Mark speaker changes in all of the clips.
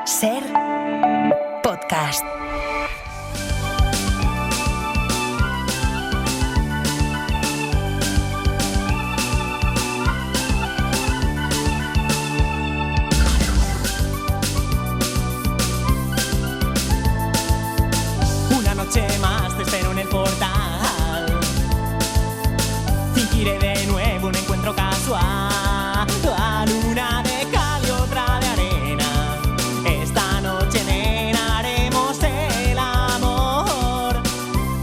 Speaker 1: Ser podcast.
Speaker 2: Una noche más te espero en el portal. Fingiré de nuevo un encuentro casual. Una de cal y otra de arena. Esta noche, nena, haremos el amor.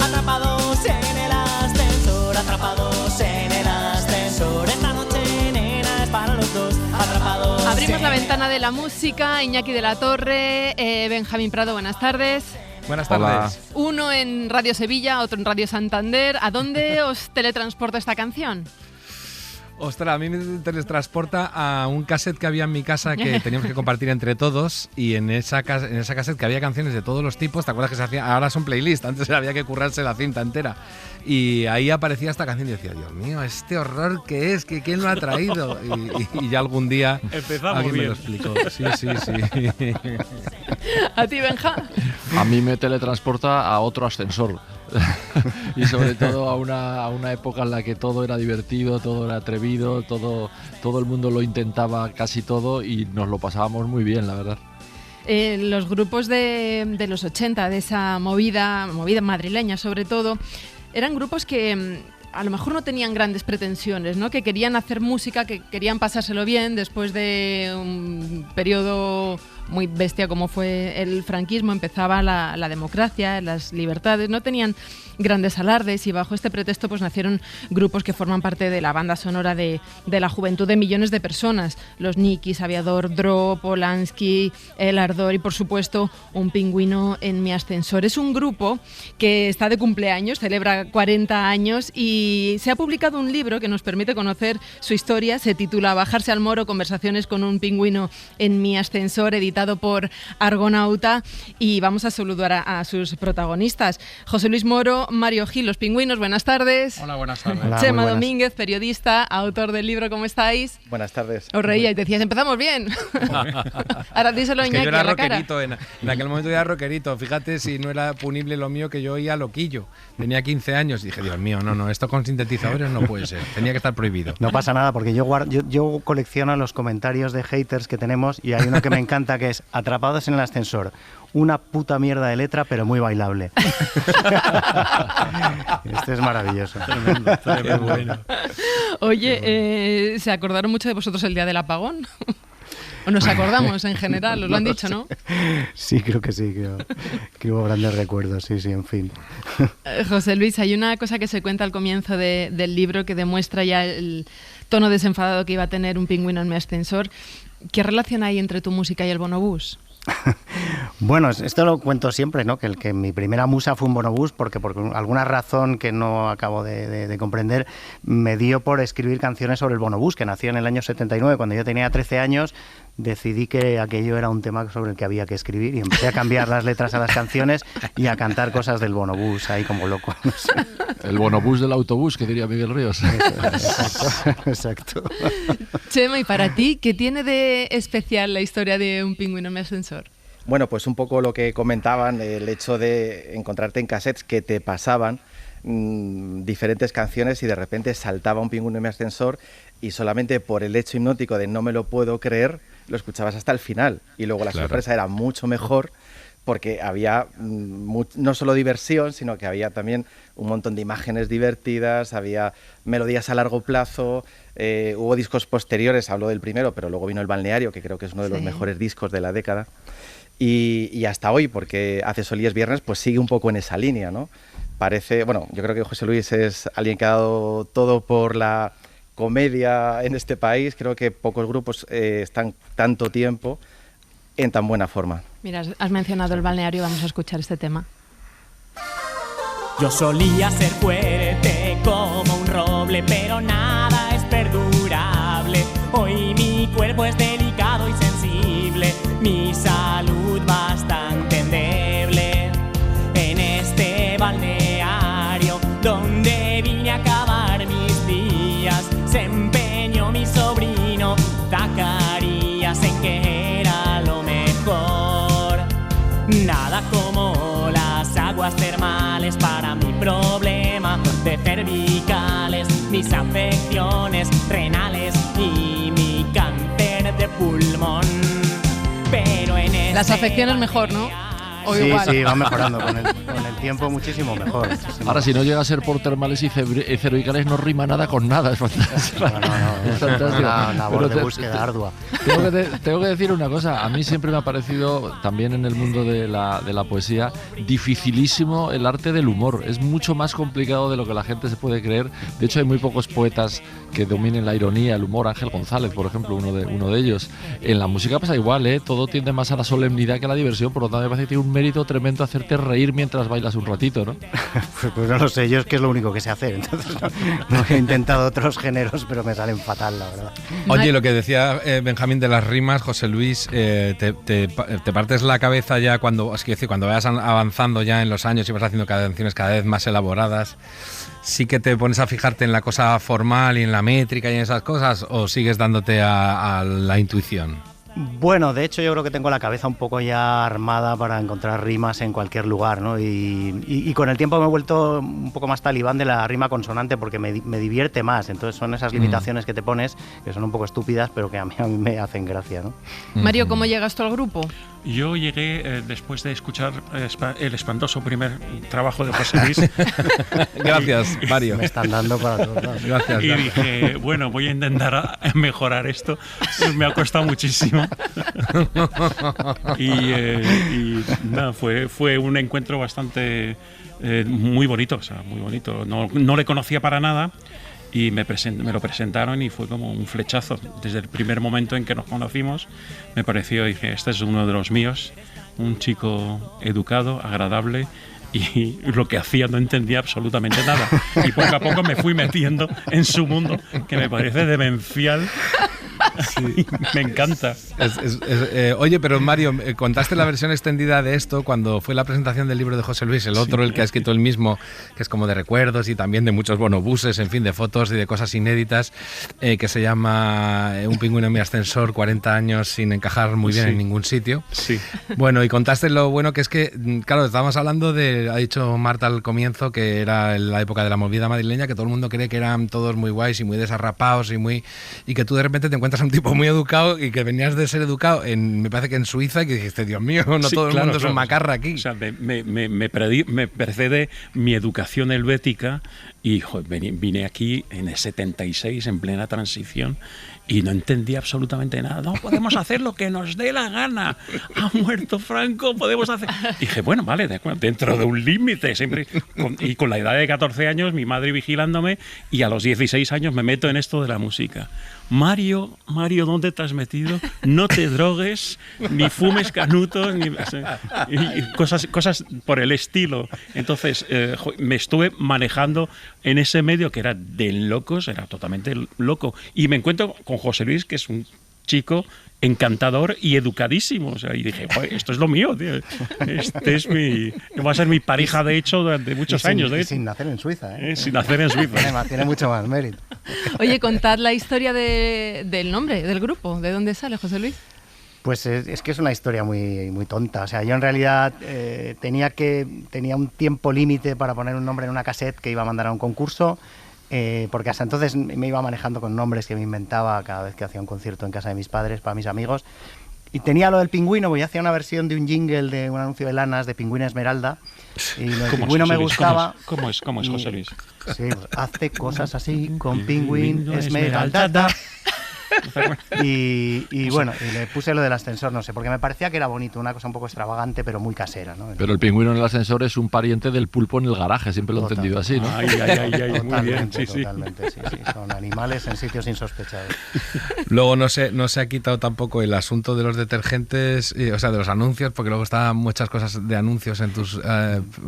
Speaker 2: Atrapados en el ascensor, atrapados en el ascensor. Esta noche, nena, es para los dos. Atrapados.
Speaker 3: Abrimos la ventana de la música. Iñaki de la Torre, Benjamín Prado, buenas tardes.
Speaker 4: Buenas tardes.
Speaker 5: Hola.
Speaker 3: Uno en Radio Sevilla, otro en Radio Santander. ¿A dónde os teletransporta esta canción?
Speaker 4: Ostras, a mí me teletransporta a un cassette que había en mi casa que teníamos que compartir entre todos, y en esa cassette que había canciones de todos los tipos. ¿Te acuerdas que se hacía? Ahora son playlists, antes había que currarse la cinta entera. Y ahí aparecía esta canción y decía, Dios mío, este horror que es, que quién lo ha traído. Y ya algún día alguien me lo explicó. Sí.
Speaker 3: ¿A ti, Benja?
Speaker 5: A mí me teletransporta a otro ascensor. Y sobre todo a una época en la que todo era divertido, todo era atrevido, todo el mundo lo intentaba casi todo y nos lo pasábamos muy bien, la verdad.
Speaker 3: Los grupos de los 80, de esa movida madrileña sobre todo, eran grupos que a lo mejor no tenían grandes pretensiones, ¿no? Que querían hacer música, que querían pasárselo bien después de un periodo muy bestia como fue el franquismo. Empezaba la democracia, las libertades, no tenían grandes alardes, y bajo este pretexto pues nacieron grupos que forman parte de la banda sonora de la juventud de millones de personas. Los Nikis, Aviador, Dro, Polanski, El Ardor y por supuesto Un pingüino en mi ascensor. Es un grupo que está de cumpleaños, celebra 40 años y se ha publicado un libro que nos permite conocer su historia. Se titula Bajarse al Moro, conversaciones con un pingüino en mi ascensor, editado por Argonauta, y vamos a saludar a sus protagonistas. José Luis Moro, Mario Gil, Los Pingüinos, buenas tardes.
Speaker 6: Hola, buenas tardes.
Speaker 5: Hola,
Speaker 3: Chema
Speaker 5: muy buenas.
Speaker 3: Domínguez, periodista, autor del libro, ¿cómo estáis?
Speaker 6: Buenas tardes.
Speaker 3: Os reíais, decías, empezamos bien. Ahora díselo a
Speaker 4: Es que yo
Speaker 3: Iñaki
Speaker 4: era
Speaker 3: a la cara.
Speaker 4: rockerito, en aquel momento era rockerito. Fíjate si no era punible lo mío, que yo oía loquillo. Tenía 15 años y dije, Dios mío, no, esto con sintetizadores no puede ser. Tenía que estar prohibido.
Speaker 7: No pasa nada, porque yo colecciono los comentarios de haters que tenemos, y hay uno que me encanta, que es Atrapados en el ascensor. Una puta mierda de letra, pero muy bailable. Este es maravilloso.
Speaker 4: Qué bueno.
Speaker 3: Oye, ¿se acordaron mucho de vosotros el día del apagón? ¿O nos acordamos en general? Os lo han dicho, ¿no?
Speaker 7: Sí, creo que sí, que hubo grandes recuerdos, sí, en fin.
Speaker 3: José Luis, hay una cosa que se cuenta al comienzo del libro que demuestra ya el tono desenfadado que iba a tener Un pingüino en mi ascensor. ¿Qué relación hay entre tu música y el bonobús?
Speaker 7: Bueno, esto lo cuento siempre, ¿no? Que mi primera musa fue un bonobús, porque por alguna razón que no acabo de comprender, me dio por escribir canciones sobre el bonobús, que nació en el año 79. Cuando yo tenía 13 años, decidí que aquello era un tema sobre el que había que escribir, y empecé a cambiar las letras a las canciones y a cantar cosas del bonobús ahí como loco. No sé.
Speaker 5: El bonobús del autobús, que diría Miguel Ríos.
Speaker 7: Exacto.
Speaker 3: Chema, ¿y para ti qué tiene de especial la historia de Un pingüino en mi ascensor?
Speaker 6: Bueno, pues un poco lo que comentaban, el hecho de encontrarte en cassettes que te pasaban diferentes canciones y de repente saltaba Un pingüino en mi ascensor, y solamente por el hecho hipnótico de no me lo puedo creer, lo escuchabas hasta el final. Y luego la sorpresa era mucho mejor, porque había no solo diversión, sino que había también un montón de imágenes divertidas, había melodías a largo plazo, hubo discos posteriores, hablo del primero, pero luego vino El Balneario, que creo que es uno de los mejores discos de la década, y hasta hoy, porque Hace sol y es viernes, pues sigue un poco en esa línea, ¿no? Parece, bueno, yo creo que José Luis es alguien que ha dado todo por la comedia en este país. Creo que pocos grupos están tanto tiempo en tan buena forma.
Speaker 3: Mira, has mencionado El Balneario, vamos a escuchar este tema.
Speaker 2: Yo solía ser fuerte como un roble, pero nada es perdurable. Hoy mi cuerpo es delicado y sensible, mi salud bastante endeble. En este balneario donde vine a acabar mis días, se empeñó mi sobrino Zacarías en que era lo mejor. Nada como las aguas termales para mi problema de cervicales, mis afecciones renales y mi cáncer de pulmón. Pero en
Speaker 3: Las afecciones mejor, ¿no? O
Speaker 7: Sí,
Speaker 3: igual.
Speaker 7: sí, va mejorando con el tiempo muchísimo mejor.
Speaker 5: Ahora, si no llega a ser por termales y cervicales, no rima nada con nada. Es fantástico.
Speaker 7: No.
Speaker 5: Es fantástico.
Speaker 7: Una labor
Speaker 5: Pero
Speaker 7: de búsqueda ardua.
Speaker 5: Tengo que decir una cosa. A mí siempre me ha parecido, también en el mundo de la poesía, dificilísimo el arte del humor. Es mucho más complicado de lo que la gente se puede creer. De hecho, hay muy pocos poetas que dominen la ironía, el humor. Ángel González, por ejemplo, uno de ellos. En la música pasa igual, ¿eh? Todo tiende más a la solemnidad que a la diversión. Por lo tanto, me parece que tiene un mérito tremendo hacerte reír mientras bailas un ratito, ¿no?
Speaker 7: Pues no lo sé, yo es que es lo único que sé hacer. Entonces no he intentado otros géneros, pero me salen fatal, la verdad.
Speaker 4: Oye, lo que decía Benjamín de las rimas, José Luis, te partes la cabeza ya cuando, es decir, cuando vayas avanzando ya en los años y vas haciendo canciones cada vez más elaboradas. ¿Sí que te pones a fijarte en la cosa formal y en la métrica y en esas cosas, o sigues dándote a la intuición?
Speaker 7: Bueno, de hecho yo creo que tengo la cabeza un poco ya armada para encontrar rimas en cualquier lugar, ¿no? Y con el tiempo me he vuelto un poco más talibán de la rima consonante porque me divierte más. Entonces son esas limitaciones que te pones, que son un poco estúpidas, pero que a mí me hacen gracia, ¿no?
Speaker 3: Mario, ¿cómo llegas tú al grupo?
Speaker 8: Yo llegué después de escuchar el espantoso primer trabajo de José Luis.
Speaker 4: Gracias, Mario.
Speaker 7: Me están dando para todos lados.
Speaker 4: Gracias.
Speaker 8: Y dije, bueno, voy a intentar mejorar esto. Me ha costado muchísimo. Y nada, fue un encuentro bastante muy bonito, o sea, muy bonito. No le conocía para nada y me lo presentaron y fue como un flechazo. Desde el primer momento en que nos conocimos me pareció, dije, este es uno de los míos, un chico educado, agradable. Y lo que hacía no entendía absolutamente nada. Y poco a poco me fui metiendo en su mundo, que me parece demencial. Sí, me encanta.
Speaker 4: Oye, pero Mario, contaste la versión extendida de esto cuando fue la presentación del libro de José Luis, el otro, el que ha escrito él mismo, que es como de recuerdos y también de muchos bonobuses, en fin, de fotos y de cosas inéditas, que se llama Un pingüino en mi ascensor, 40 años sin encajar muy bien en ningún sitio.
Speaker 8: Sí.
Speaker 4: Bueno, y contaste lo bueno que es que, claro, estábamos hablando de, ha dicho Marta al comienzo, que era la época de la movida madrileña, que todo el mundo cree que eran todos muy guays y muy desarrapados y que tú de repente te encuentras a un tipo muy educado y que venías de ser educado me parece que en Suiza, y que dijiste, Dios mío, no todo el mundo es un macarra aquí.
Speaker 8: O sea, me precede mi educación helvética y vine aquí en el 76, en plena transición, y no entendía absolutamente nada. No, podemos hacer lo que nos dé la gana. Ha muerto Franco, podemos hacer... Dije, bueno, vale, dentro de un límite, siempre. Y con la edad de 14 años, mi madre vigilándome, y a los 16 años me meto en esto de la música. Mario, ¿dónde te has metido? No te drogues, ni fumes canutos, ni y cosas por el estilo. Entonces, me estuve manejando en ese medio que era de locos, era totalmente loco. Y me encuentro con José Luis, que es un chico encantador y educadísimo. O sea, y dije, esto es lo mío, tío. Va a ser mi pareja, de hecho, durante muchos años.
Speaker 7: Sin nacer en Suiza, ¿eh?
Speaker 8: Sin nacer en Suiza.
Speaker 7: Tiene mucho más mérito.
Speaker 3: Oye, contad la historia del nombre del grupo. ¿De dónde sale, José Luis?
Speaker 7: Pues es que es una historia muy, muy tonta. O sea, yo en realidad tenía un tiempo límite para poner un nombre en una cassette que iba a mandar a un concurso. Porque hasta entonces me iba manejando con nombres que me inventaba cada vez que hacía un concierto en casa de mis padres para mis amigos, y tenía lo del pingüino, porque yo hacía una versión de un jingle de un anuncio de lanas de Pingüino Esmeralda, y lo del pingüino me gustaba.
Speaker 8: ¿Cómo es José Luis?
Speaker 7: Sí, pues, hace cosas así con Pingüino Esmeralda. Y bueno, y le puse lo del ascensor, no sé, porque me parecía que era bonito, una cosa un poco extravagante, pero muy casera, ¿no?
Speaker 5: Pero el pingüino en el ascensor es un pariente del pulpo en el garaje, siempre lo he entendido así, ¿no?
Speaker 8: Ay, muy bien, sí.
Speaker 7: Totalmente, sí. Son animales en sitios insospechados.
Speaker 4: Luego no se ha quitado tampoco el asunto de los detergentes, o sea, de los anuncios, porque luego estaban muchas cosas de anuncios en tus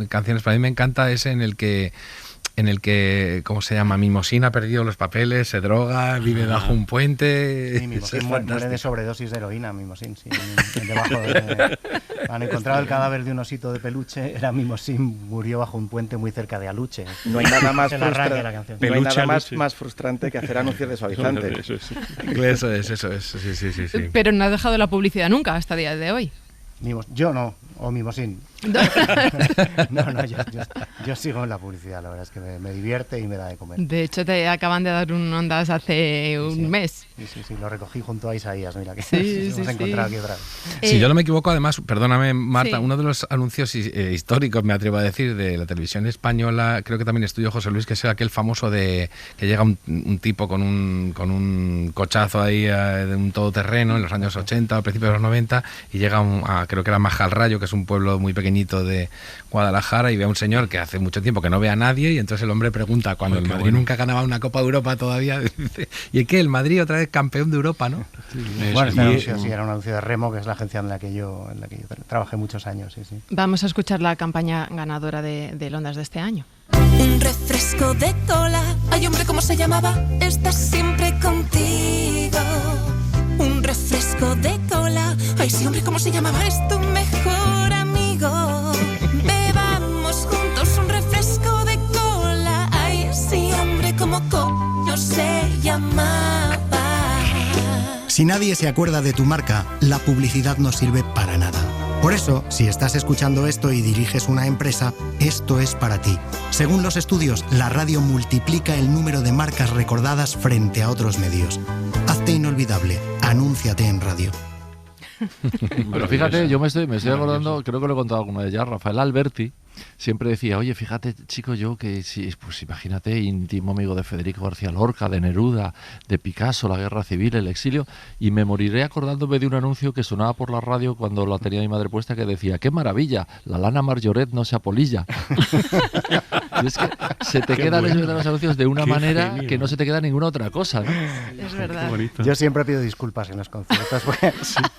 Speaker 4: canciones. Para mí me encanta ese en el que, ¿cómo se llama? Mimosín ha perdido los papeles, se droga, vive bajo un puente.
Speaker 7: Sí, Mimosín muere de sobredosis de heroína, Mimosín, sí. Han encontrado el cadáver de un osito de peluche, era Mimosín, murió bajo un puente muy cerca de Aluche.
Speaker 6: No hay nada más,
Speaker 8: más
Speaker 6: frustrante que hacer anuncios de suavizante.
Speaker 4: Eso es, sí.
Speaker 3: Pero no ha dejado la publicidad nunca hasta el día de hoy.
Speaker 7: Yo no. O mimosín. No, yo sigo en la publicidad, la verdad es que me divierte y me da de comer.
Speaker 3: De hecho, te acaban de dar un Ondas hace un mes.
Speaker 7: Sí, lo recogí junto a Isaías, mira que
Speaker 3: sí,
Speaker 7: hemos encontrado aquí otra vez.
Speaker 4: Si yo no me equivoco, además, perdóname Marta,
Speaker 3: sí.
Speaker 4: uno de los anuncios históricos, me atrevo a decir, de la televisión española, creo que también estudió José Luis, que es aquel famoso de que llega un tipo con un cochazo ahí de un todoterreno en los años 80, al principio de los 90, y llega creo que era Majalrayo, que es un pueblo muy pequeñito de Guadalajara, y ve a un señor que hace mucho tiempo que no ve a nadie, y entonces el hombre pregunta, cuando el Madrid nunca ganaba una Copa de Europa todavía, dice, ¿y qué? El Madrid otra vez campeón de Europa, ¿no?
Speaker 7: Sí, bueno, este anuncio sí era un anuncio de Remo, que es la agencia en la que yo trabajé muchos años. Sí.
Speaker 3: Vamos a escuchar la campaña ganadora del Ondas de este año.
Speaker 9: Un refresco de cola. Ay, hombre, ¿cómo se llamaba? Está siempre contigo. Un refresco de cola. Ay, sí, hombre, ¿cómo se llamaba? Es tu mejor amigo. Bebamos juntos un refresco de cola. Ay, sí, hombre, ¿cómo coño se llamaba?
Speaker 10: Si nadie se acuerda de tu marca, la publicidad no sirve para nada. Por eso, si estás escuchando esto y diriges una empresa, esto es para ti. Según los estudios, la radio multiplica el número de marcas recordadas frente a otros medios. Hazte inolvidable, anúnciate en radio.
Speaker 5: Pero fíjate, yo me estoy acordando, creo que lo he contado alguna vez ya, Rafael Alberti siempre decía, oye, fíjate, chico, yo que sí, pues imagínate, íntimo amigo de Federico García Lorca, de Neruda, de Picasso, la guerra civil, el exilio, y me moriré acordándome de un anuncio que sonaba por la radio cuando la tenía mi madre puesta, que decía, ¡qué maravilla! La lana Marjoret no se apolilla. Y es que se te quedan los anuncios de una manera genio, que no se te queda ninguna otra cosa, ¿no?
Speaker 3: Es verdad.
Speaker 7: Yo siempre pido disculpas en los conciertos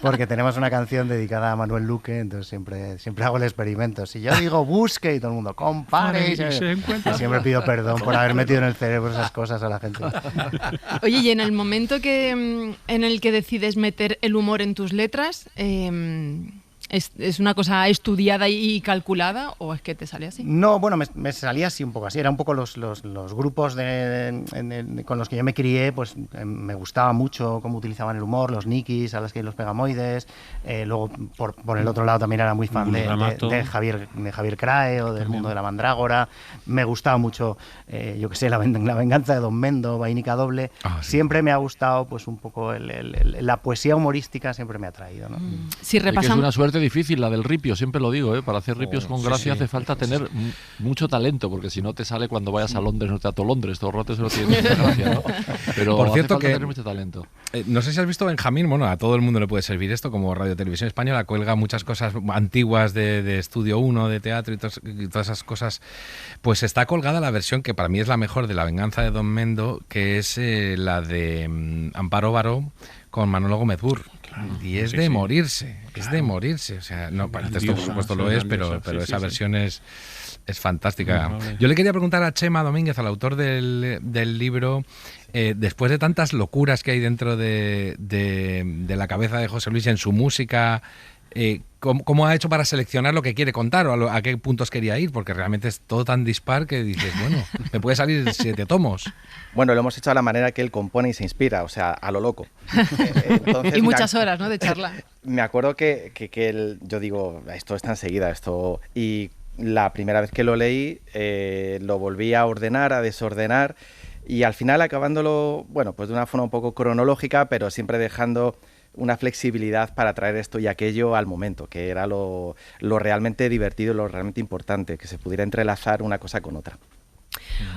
Speaker 7: porque tenemos una canción dedicada a Manuel Luque, entonces siempre hago el experimento. Si yo digo busque y todo el mundo compare, siempre pido perdón por haber metido en el cerebro esas cosas a la gente.
Speaker 3: Oye, y en el momento en el que decides meter el humor en tus letras, ¿es una cosa estudiada y calculada o es que te sale así?
Speaker 7: No, bueno, me salía así un poco así. Era un poco los grupos con los que yo me crié, pues me gustaba mucho cómo utilizaban el humor, los Nikis, a las que los Pegamoides. Luego, por el otro lado, también era muy fan de Javier Crae o del mundo de la Mandrágora. Me gustaba mucho, yo qué sé, la venganza de Don Mendo, Vainica Doble. Sí. Siempre me ha gustado, pues un poco la poesía humorística, siempre me ha atraído, ¿no?
Speaker 3: Si repasamos...
Speaker 5: Es una suerte difícil la del ripio, siempre lo digo, para hacer ripios con gracia hace falta tener mucho talento, porque si no te sale cuando vayas a Londres, no te ato Londres, todo el rato eso no tiene mucha gracia, ¿no? Pero
Speaker 4: por cierto,
Speaker 5: hace falta tener mucho talento.
Speaker 4: No sé si has visto Benjamín, bueno, a todo el mundo le puede servir esto, como Radio Televisión Española cuelga muchas cosas antiguas de Estudio 1, de teatro y todas esas cosas, pues está colgada la versión que para mí es la mejor de La venganza de Don Mendo, que es la de Amparo Baró con Manolo Gómez Burr. Y es de morirse, es de morirse. O sea, no, para esto por supuesto lo es, pero esa versión es fantástica. Yo le quería preguntar a Chema Domínguez, al autor del libro, después de tantas locuras que hay dentro de la cabeza de José Luis en su música, ¿cómo ha hecho para seleccionar lo que quiere contar o a qué puntos quería ir? Porque realmente es todo tan dispar que dices, bueno, me puede salir 7 tomos.
Speaker 6: Bueno, lo hemos hecho a la manera que él compone y se inspira, o sea, a lo loco.
Speaker 3: Entonces, y muchas horas, ¿no?, de charla.
Speaker 6: Me acuerdo que yo digo, esto está enseguida, y la primera vez que lo leí, lo volví a ordenar, a desordenar, y al final acabándolo, bueno, pues de una forma un poco cronológica, pero siempre dejando una flexibilidad para traer esto y aquello al momento, que era lo realmente divertido, lo realmente importante, que se pudiera entrelazar una cosa con otra.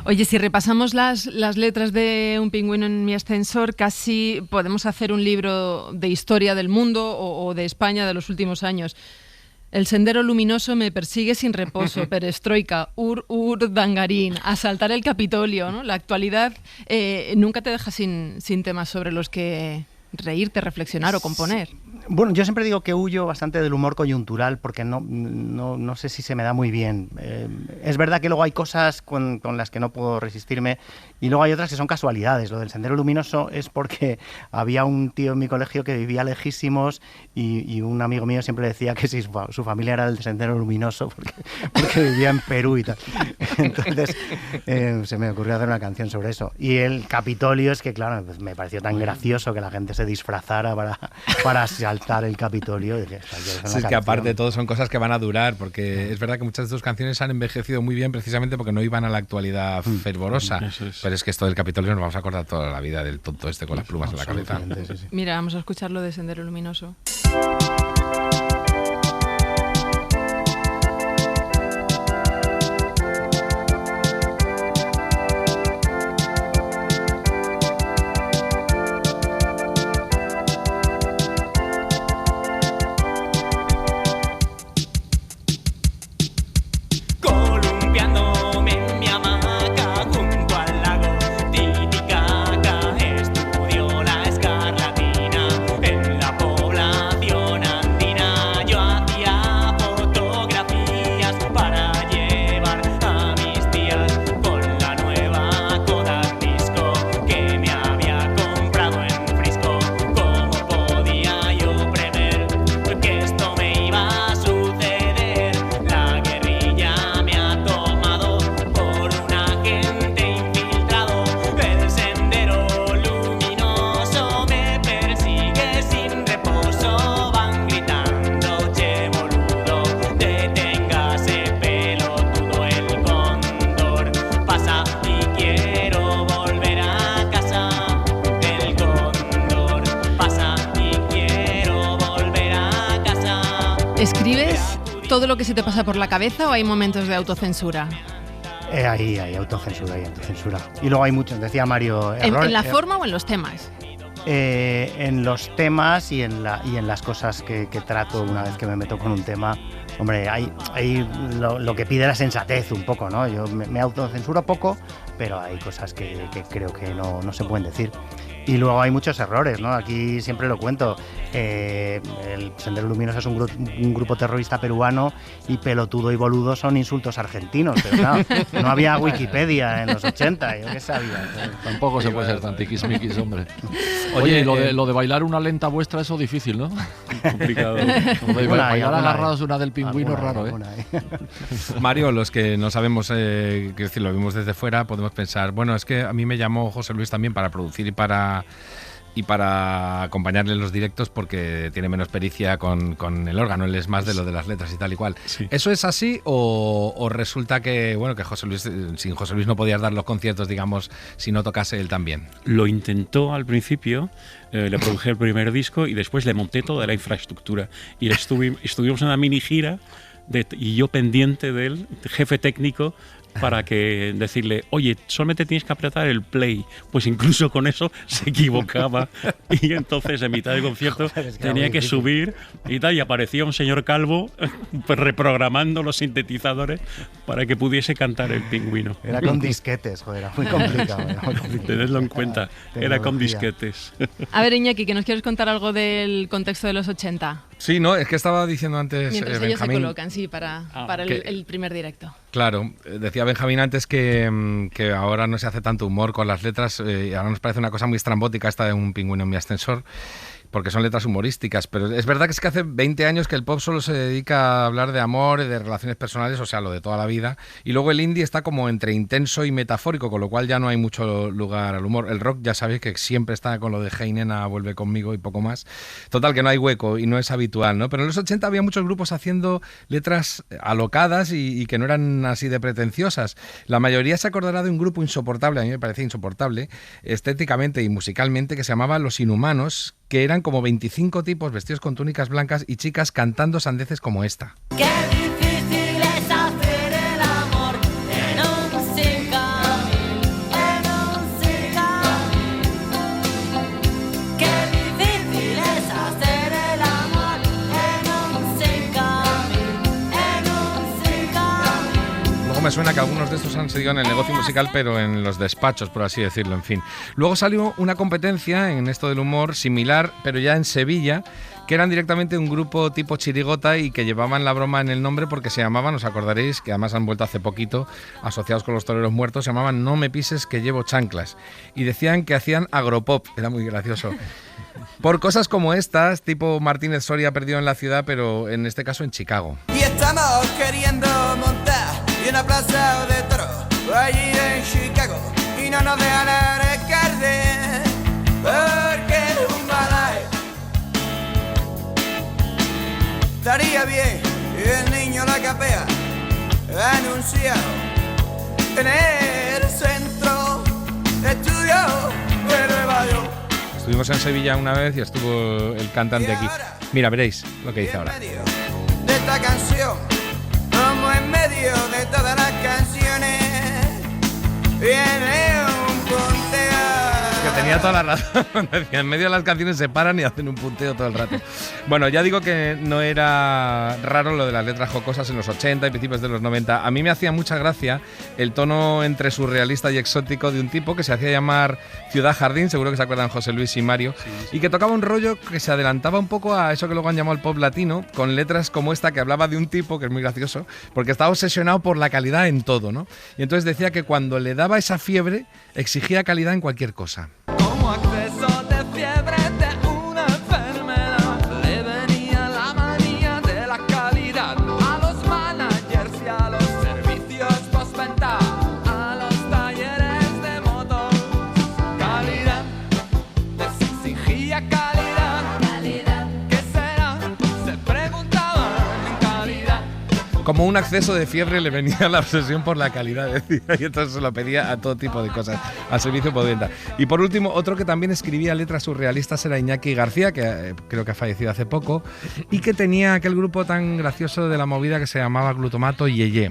Speaker 3: Oye, si repasamos las letras de Un pingüino en mi ascensor, casi podemos hacer un libro de historia del mundo o de España de los últimos años. El sendero luminoso me persigue sin reposo, perestroika, dangarín, asaltar el Capitolio, ¿no? La actualidad nunca te deja sin temas sobre los que reírte, reflexionar o componer.
Speaker 7: Bueno, yo siempre digo que huyo bastante del humor coyuntural porque no sé si se me da muy bien. Es verdad que luego hay cosas con las que no puedo resistirme y luego hay otras que son casualidades. Lo del sendero luminoso es porque había un tío en mi colegio que vivía lejísimos y un amigo mío siempre decía que si su familia era del sendero luminoso porque vivía en Perú y tal. Entonces se me ocurrió hacer una canción sobre eso. Y el Capitolio es que, claro, pues me pareció tan gracioso que la gente se disfrazara para saltar asaltar el Capitolio. Y dije,
Speaker 4: sí, es que aparte de todo son cosas que van a durar, porque es verdad que muchas de tus canciones han envejecido muy bien precisamente porque no iban a la actualidad fervorosa. Pero es que esto del Capitolio nos vamos a acordar toda la vida del tonto este con las plumas en la cabeza.
Speaker 7: Sí.
Speaker 3: Mira, vamos a escucharlo de Sendero Luminoso. ¿Escribes todo lo que se te pasa por la cabeza o hay momentos de autocensura?
Speaker 7: Ahí hay autocensura, Y luego hay muchos, decía Mario...
Speaker 3: ¿En la forma o en los temas?
Speaker 7: En los temas y en las cosas que trato una vez que me meto con un tema. Hombre, hay lo que pide la sensatez un poco, ¿no? Yo me autocensuro poco, pero hay cosas que creo que no se pueden decir. Y luego hay muchos errores, ¿no? Aquí siempre lo cuento. El Sendero Luminoso es un grupo terrorista peruano y pelotudo y boludo son insultos argentinos. Pero claro, no había Wikipedia en los 80, yo qué sabía.
Speaker 5: Tampoco se puede ser tan tiquismiquis, hombre. Oye, lo de bailar una lenta vuestra, eso difícil, ¿no?
Speaker 8: Complicado.
Speaker 5: Bailar agarrados una del pingüino es raro, ¿eh?
Speaker 4: Mario, los que no sabemos, quiero decir, lo vimos desde fuera, podemos pensar, bueno, es que a mí me llamó José Luis también para producir y para acompañarle en los directos porque tiene menos pericia con el órgano, él es más de lo de las letras y tal y cual. Sí. ¿Eso es así o resulta que, bueno, que José Luis, sin José Luis no podías dar los conciertos, digamos, si no tocase él también?
Speaker 8: Lo intentó al principio, le produje el primer disco y después le monté toda la infraestructura y estuvimos en una mini gira y yo pendiente del jefe técnico para que decirle, oye, solamente tienes que apretar el play. Pues incluso con eso se equivocaba y entonces en mitad del concierto tenía que subir y tal, y aparecía un señor calvo reprogramando los sintetizadores para que pudiese cantar el pingüino.
Speaker 7: Era con disquetes, joder, era muy complicado.
Speaker 8: Tenedlo en cuenta, era con disquetes.
Speaker 3: A ver, Iñaki, que nos quieres contar algo del contexto de los 80.
Speaker 4: Sí, no, es que estaba diciendo antes
Speaker 3: mientras
Speaker 4: Benjamín,
Speaker 3: ellos se colocan, sí, para el primer directo.
Speaker 4: Claro, decía Benjamín antes que ahora no se hace tanto humor con las letras, y ahora nos parece una cosa muy estrambótica esta de un pingüino en mi ascensor, porque son letras humorísticas, pero es verdad que es que hace 20 años que el pop solo se dedica a hablar de amor y de relaciones personales, o sea, lo de toda la vida, y luego el indie está como entre intenso y metafórico, con lo cual ya no hay mucho lugar al humor. El rock ya sabéis que siempre está con lo de Hey Nena, vuelve conmigo y poco más. Total, que no hay hueco y no es habitual, ¿no? Pero en los 80 había muchos grupos haciendo letras alocadas y que no eran así de pretenciosas. La mayoría se acordará de un grupo insoportable, a mí me parecía insoportable, estéticamente y musicalmente, que se llamaba Los Inhumanos, que eran como 25 tipos vestidos con túnicas blancas y chicas cantando sandeces como esta.
Speaker 9: Qué difícil es hacer el amor en un singamín, en un singamín. Qué difícil es hacer el amor en un singamín, en un singamín.
Speaker 4: Luego me suena que algunos de estos han seguido en el negocio musical, pero en los despachos, por así decirlo, en fin. Luego salió una competencia en esto del humor similar, pero ya en Sevilla, que eran directamente un grupo tipo chirigota y que llevaban la broma en el nombre porque se llamaban, os acordaréis, que además han vuelto hace poquito, asociados con los toreros muertos, se llamaban No me pises que llevo chanclas. Y decían que hacían agropop, era muy gracioso. Por cosas como estas, tipo Martínez Soria perdido en la ciudad, pero en este caso en Chicago.
Speaker 11: Y estamos queriendo montar en una plaza de toros allí en Chicago y no nos dejan arrancarle porque un balay estaría bien. Y el niño la capea, anunciado en el centro de estudio de Nueva York.
Speaker 4: Estuvimos en Sevilla una vez y estuvo el cantante aquí. Mira, veréis lo que dice ahora.
Speaker 11: De esta canción, como en medio de todas las canciones, viene un punteo.
Speaker 4: Que tenía toda la razón. Decía, en medio de las canciones se paran y hacen un punteo todo el rato. Bueno, ya digo que no era raro lo de las letras jocosas en los 80 y principios de los 90. A mí me hacía mucha gracia el tono entre surrealista y exótico de un tipo que se hacía llamar Ciudad Jardín, seguro que se acuerdan José Luis y Mario, y que tocaba un rollo que se adelantaba un poco a eso que luego han llamado el pop latino, con letras como esta que hablaba de un tipo, que es muy gracioso, porque estaba obsesionado por la calidad en todo, ¿no? Y entonces decía que cuando le daba esa fiebre, exigía calidad en cualquier cosa.
Speaker 12: Como acceso de fiebre de una enfermedad, le venía la manía de la calidad a los managers y a los servicios postventa, a los talleres de motos. Calidad, les exigía calidad. Calidad, ¿qué será? Se preguntaban en calidad.
Speaker 4: Como un acceso de fiebre le venía la obsesión por la calidad, decía, y entonces se lo pedía a todo tipo de cosas, al servicio postventa. Y por último, otro que también escribía letras surrealistas era Iñaki García, que creo que ha fallecido hace poco, y que tenía aquel grupo tan gracioso de la movida que se llamaba Glutomato Yeye.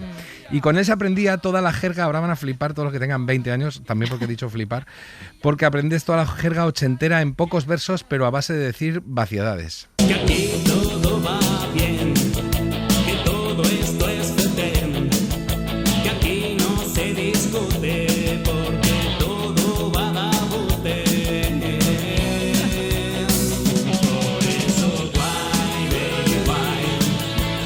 Speaker 4: Y con él se aprendía toda la jerga, ahora van a flipar todos los que tengan 20 años, también porque he dicho flipar, porque aprendes toda la jerga ochentera en pocos versos, pero a base de decir vaciedades.
Speaker 2: Que aquí todo va bien, que todo esto es fetén, que aquí no se discute porque todo va a dar botén. Por eso guay, baby, guay.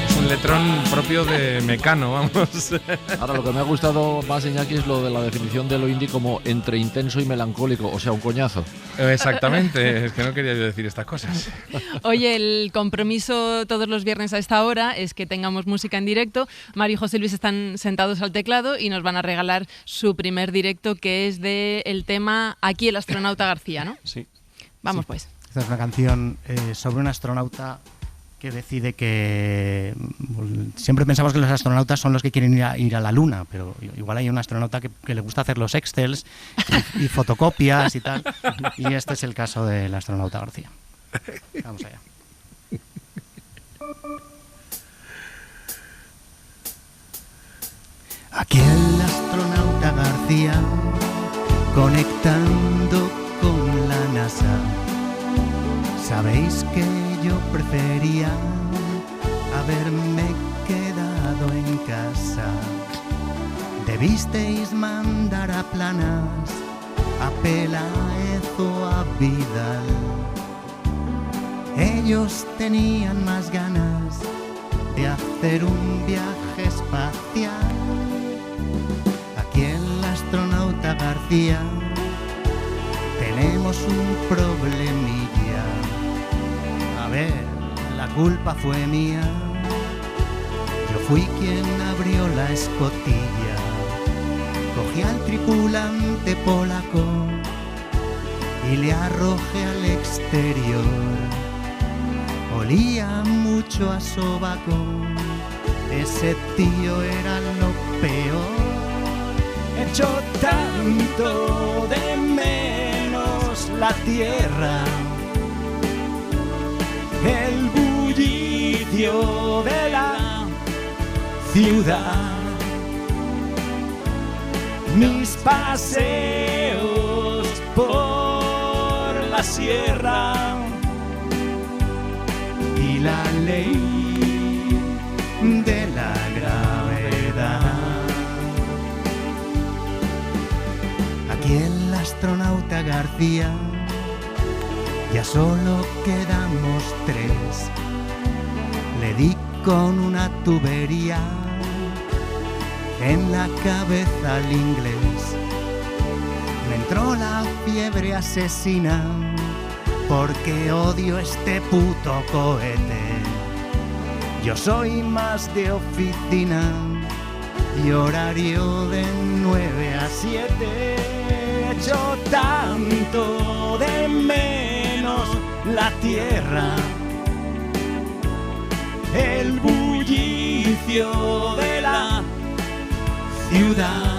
Speaker 4: Es un letrón propio de Mecano, vamos.
Speaker 5: Ahora, lo que me ha gustado más, Iñaki, es lo de la definición de lo indie como entre intenso y melancólico, o sea, un coñazo.
Speaker 4: Exactamente, es que no quería yo decir estas cosas.
Speaker 3: Oye, el compromiso todos los viernes a esta hora es que tengamos música en directo. Mario y José Luis están sentados al teclado y nos van a regalar su primer directo, que es del tema Aquí el astronauta García, ¿no?
Speaker 8: Sí.
Speaker 3: Vamos
Speaker 7: Sí.
Speaker 3: pues.
Speaker 7: Esta es una canción sobre un astronauta que decide que... Siempre pensamos que los astronautas son los que quieren ir a la Luna, pero igual hay un astronauta que le gusta hacer los excels y fotocopias y tal. Y este es el caso del astronauta García. Vamos allá. Aquí el astronauta García, conectando con la NASA. Sabéis que yo prefería haberme quedado en casa. Debisteis mandar a Planas, a Peláez o a Vidal. Ellos tenían más ganas de hacer un viaje espacial. Aquí el astronauta García tenemos un problemilla. A ver, la culpa fue mía. Yo fui quien abrió la escotilla. Cogí al tripulante polaco y le arrojé al exterior. Olía mucho a sobaco. Ese tío era lo peor. Echo tanto de menos la tierra, el bullicio de la ciudad, mis paseos por la sierra y la ley de la gravedad. Aquí el astronauta García, ya solo quedamos tres. Le di con una tubería en la cabeza al inglés. Me entró la fiebre asesina porque odio este puto cohete. Yo soy más de oficina y horario de 9 a 7. Echo tanto de menos la tierra,
Speaker 2: bullicio de la ciudad.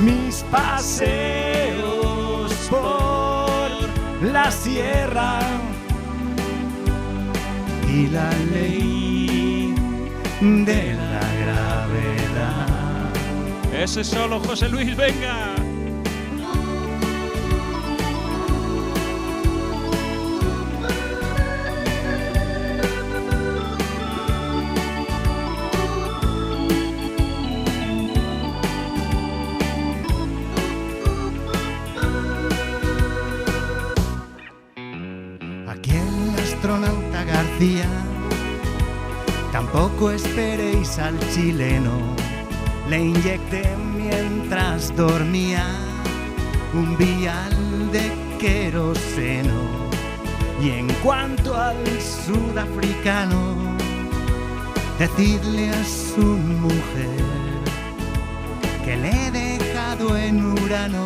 Speaker 2: Mis paseos por la sierra y la ley de la gravedad.
Speaker 8: Ese solo, José Luis, venga.
Speaker 10: Aquí el astronauta García, tampoco esperéis al chileno. Le inyecté mientras dormía un vial de queroseno. Y en cuanto al sudafricano, decidle a su mujer que le he dejado en Urano,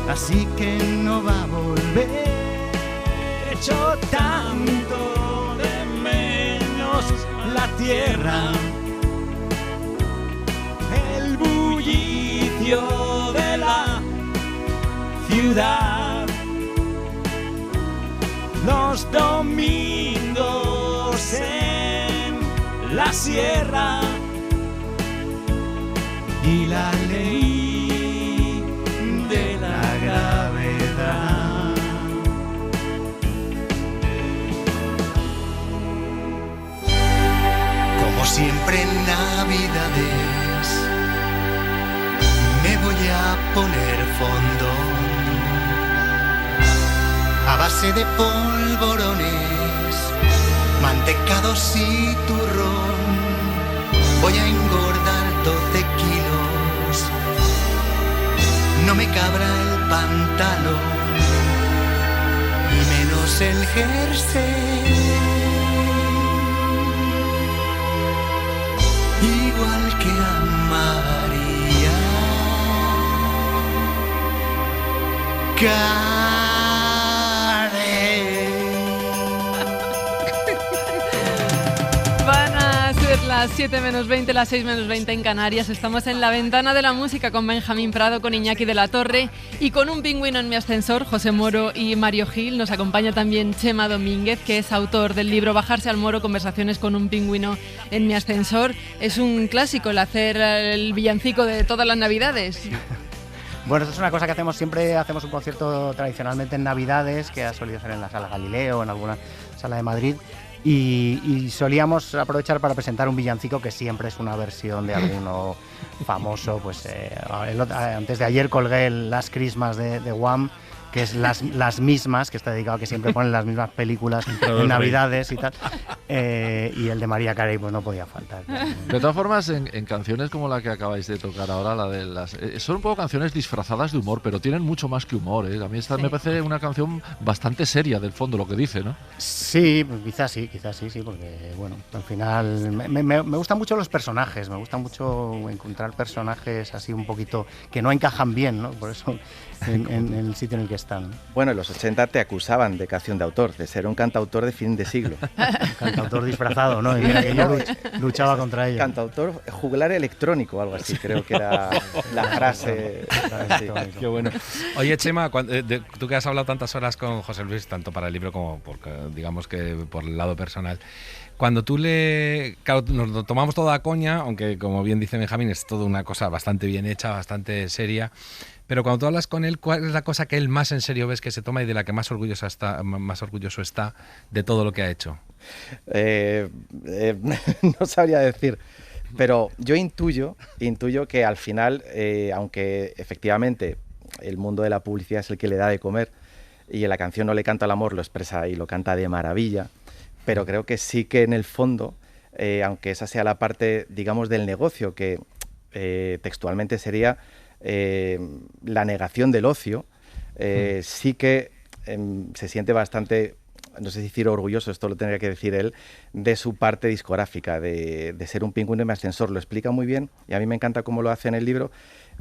Speaker 10: así que no va a volver.
Speaker 2: Echo tanto de menos la tierra, el bullicio de la ciudad, los domingos en la sierra y la ley de la gravedad.
Speaker 10: Como siempre en Navidades me voy a poner fondo a base de polvorones, mantecados y turrón. Voy a engordar 12 kilos, no me cabra el pantalón y menos el jersey. Igual que a María
Speaker 3: Van a ser las 7 menos 20, las 6 menos 20 en Canarias. Estamos en la ventana de la música con Benjamín Prado, con Iñaki de la Torre y con un pingüino en mi ascensor, José Moro y Mario Gil. Nos acompaña también Chema Domínguez, que es autor del libro Bajarse al Moro, conversaciones con un pingüino en mi ascensor. Es un clásico el hacer el villancico de todas las Navidades.
Speaker 7: Bueno, esto es una cosa que hacemos siempre, hacemos un concierto tradicionalmente en Navidades, que ha solido ser en la Sala Galileo, en alguna sala de Madrid, y solíamos aprovechar para presentar un villancico que siempre es una versión de alguno famoso. Pues antes de ayer colgué el Last Christmas de Wham, que es las mismas, que está dedicado a que siempre ponen las mismas películas en Navidades y tal, y el de Mariah Carey pues no podía faltar.
Speaker 5: De todas formas, en canciones como la que acabáis de tocar ahora, la de las son un poco canciones disfrazadas de humor, pero tienen mucho más que humor, ¿eh? A mí esta me parece una canción bastante seria del fondo, lo que dice, ¿no?
Speaker 7: Sí, pues quizás sí, porque bueno, al final me gustan mucho los personajes, me gusta mucho encontrar personajes así un poquito que no encajan bien, ¿no? Por eso en el sitio en el que están.
Speaker 6: Bueno, en los 80 te acusaban de canción de autor, de ser un cantautor de fin de siglo.
Speaker 7: Cantautor disfrazado, ¿no? Y mira que yo luchaba contra ello.
Speaker 6: Cantautor juglar electrónico, algo así, creo que era la frase. Sí.
Speaker 4: Qué bueno. Oye, Chema, tú que has hablado tantas horas con José Luis, tanto para el libro como digamos que por el lado personal, cuando tú claro, nos lo tomamos todo a coña, aunque como bien dice Benjamín, es toda una cosa bastante bien hecha, bastante seria, pero cuando tú hablas con él, ¿cuál es la cosa que él más en serio ves que se toma y de la que más orgulloso está de todo lo que ha hecho?
Speaker 6: No sabría decir, pero yo intuyo que al final, aunque efectivamente el mundo de la publicidad es el que le da de comer y en la canción No le canto al amor lo expresa y lo canta de maravilla, pero creo que sí que en el fondo, aunque esa sea la parte, digamos, del negocio, que textualmente sería la negación del ocio, sí que se siente bastante, no sé si decir orgulloso, esto lo tendría que decir él, de su parte discográfica, de ser un pingüino en mi ascensor. Lo explica muy bien y a mí me encanta cómo lo hace en el libro,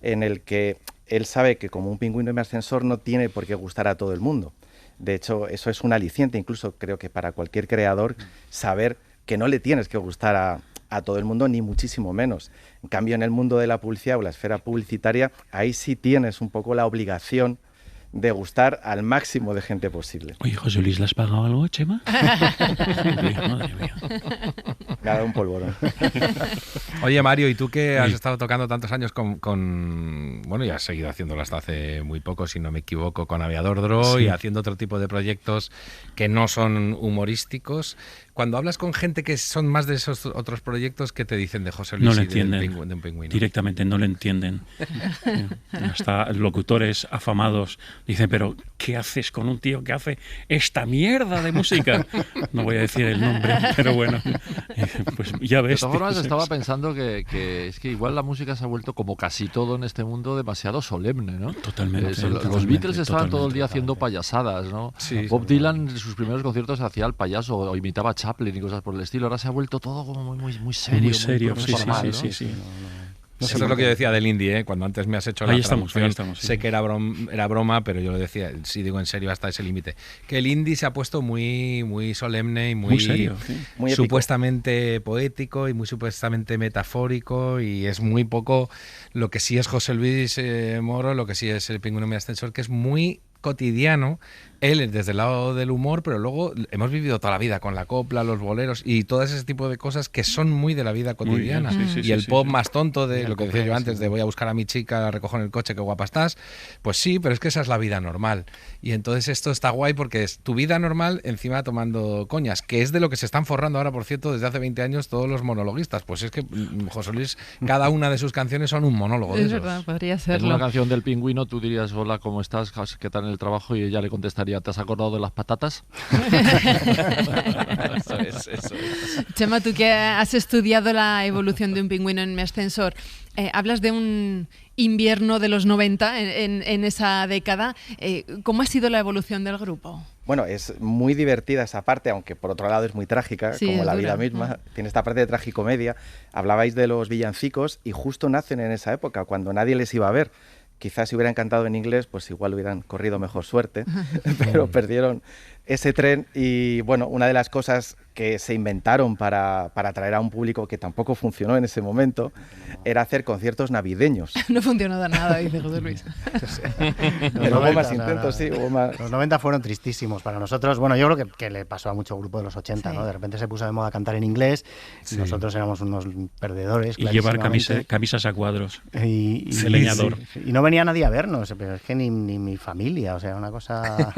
Speaker 6: en el que él sabe que como un pingüino en mi ascensor no tiene por qué gustar a todo el mundo. De hecho, eso es un aliciente, incluso creo que para cualquier creador, saber que no le tienes que gustar a todo el mundo, ni muchísimo menos. En cambio, en el mundo de la publicidad o la esfera publicitaria, ahí sí tienes un poco la obligación de gustar al máximo de gente posible.
Speaker 8: Oye, José Luis, ¿le has pagado algo, Chema? Madre mía.
Speaker 6: Me ha dado un polvorón.
Speaker 4: Oye, Mario, ¿y tú que has estado tocando tantos años bueno, y has seguido haciéndolo hasta hace muy poco, si no me equivoco, con Aviador Dro y haciendo otro tipo de proyectos que no son humorísticos? Cuando hablas con gente que son más de esos otros proyectos, ¿qué te dicen de José Luis
Speaker 8: No le
Speaker 4: y de
Speaker 8: entienden.
Speaker 4: un pingüino?
Speaker 8: Directamente no le entienden. Hasta locutores afamados dicen, pero ¿qué haces con un tío que hace esta mierda de música? No voy a decir el nombre, pero bueno, pues ya ves.
Speaker 5: De todas formas, estaba pensando que es que igual la música se ha vuelto, como casi todo en este mundo, demasiado solemne, ¿no?
Speaker 8: Totalmente.
Speaker 5: Los Beatles estaban todo el día haciendo payasadas, ¿no?
Speaker 4: Sí,
Speaker 5: Bob Dylan en sus primeros conciertos hacía el payaso o imitaba a Chaplin y cosas por el estilo. Ahora se ha vuelto todo como muy serio.
Speaker 8: Muy serio, sí,
Speaker 5: formal, ¿no?
Speaker 8: sí.
Speaker 4: Eso es lo que yo decía del indie, ¿eh? Cuando antes me has hecho la traducción.
Speaker 8: Ahí estamos, sí.
Speaker 4: Sé que era broma, pero yo lo decía, sí digo en serio, hasta ese límite. Que el indie se ha puesto muy solemne y muy
Speaker 8: serio, sí.
Speaker 6: Muy épico.
Speaker 4: Supuestamente poético y muy supuestamente metafórico, y es muy poco lo que sí es José Luis Moro, lo que sí es el Pingüino Mi Ascensor, que es muy cotidiano. Él desde el lado del humor, pero luego hemos vivido toda la vida con la copla, los boleros y todo ese tipo de cosas que son muy de la vida cotidiana. Y el pop más tonto de lo que decía yo antes, de voy a buscar a mi chica, la recojo en el coche, qué guapa estás. Pues sí, pero es que esa es la vida normal. Y entonces esto está guay porque es tu vida normal encima tomando coñas, que es de lo que se están forrando ahora, por cierto, desde hace 20 años todos los monologuistas. Pues es que José Luis, cada una de sus canciones son un monólogo.
Speaker 3: Es verdad, podría
Speaker 5: En
Speaker 3: serlo.
Speaker 5: una canción del Pingüino tú dirías, hola, ¿cómo estás? ¿Qué tal en el trabajo? Y ella le contestaría, ¿te has acordado de las patatas?
Speaker 4: Eso es.
Speaker 3: Chema, tú que has estudiado la evolución de un pingüino en Mi Ascensor, hablas de un invierno de los 90 en esa década. ¿Cómo ha sido la evolución del grupo?
Speaker 6: Bueno, es muy divertida esa parte, aunque por otro lado es muy trágica,
Speaker 3: Sí,
Speaker 6: como
Speaker 3: es
Speaker 6: la
Speaker 3: dura.
Speaker 6: vida misma. Tiene esta parte de tragicomedia. Hablabais de los villancicos y justo nacen en esa época, cuando nadie les iba a ver. Quizás si hubieran cantado en inglés, pues igual hubieran corrido mejor suerte, pero perdieron ese tren. Y bueno, una de las cosas que se inventaron para atraer a un público que tampoco funcionó en ese momento era hacer conciertos navideños.
Speaker 3: No funcionó nada, dice José Luis.
Speaker 6: Pero hubo más intentos, sí, hubo más.
Speaker 7: Los 90 fueron tristísimos para nosotros. Bueno, yo creo que le pasó a mucho grupo de los 80,
Speaker 3: Sí.
Speaker 7: ¿no? De repente se puso de moda cantar en inglés.
Speaker 4: Sí.
Speaker 7: Nosotros éramos unos perdedores.
Speaker 8: Y llevar
Speaker 7: clarísimamente.
Speaker 8: camisas a cuadros.
Speaker 7: Y
Speaker 8: de leñador.
Speaker 7: Y no venía nadie a vernos, pero es que ni mi familia, o sea, una cosa